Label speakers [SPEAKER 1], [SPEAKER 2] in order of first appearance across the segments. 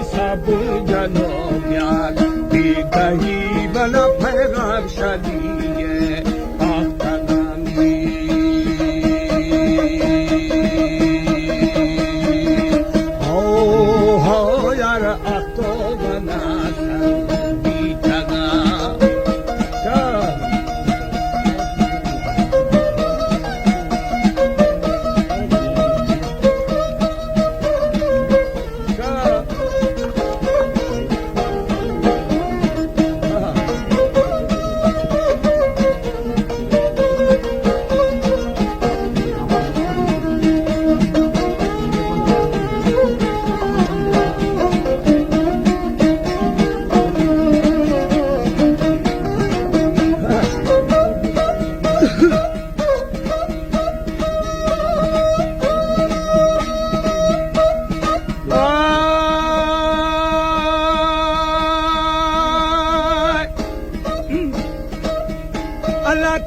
[SPEAKER 1] सब जनों म्यार दही बना पैगाम शदीए आखनामी हो यार आतो बना बीतगा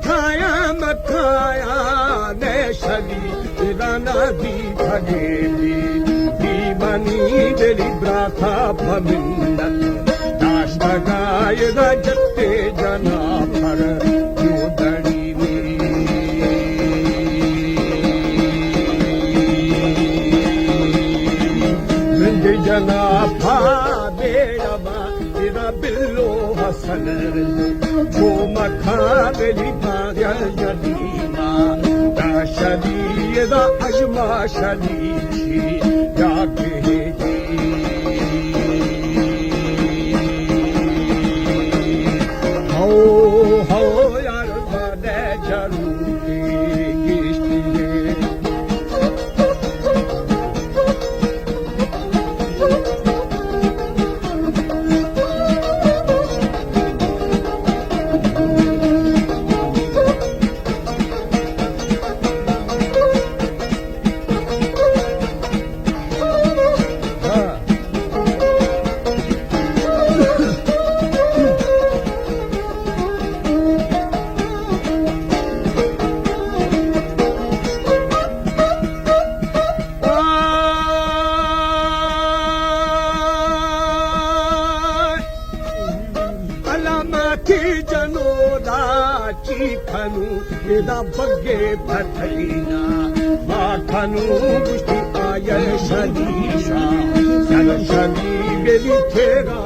[SPEAKER 1] खाया मखाया ने शली राना दी भगेली दीवानी तेरी ब्राथा भमिंदत दाश्तगाय जत्ते जना पर जोदड़ी में जना भा बेड़मा तेरा बिल्लो हसन जो मखा तेरी भाग्य जदीमा दा शदी दा अजमा शदी जाके हो यार बने जरूरी जनोदा चीखनु एदा बगे भथलीना माखनु गुष्टी आयल शदीशा सन शदी बेली थेरा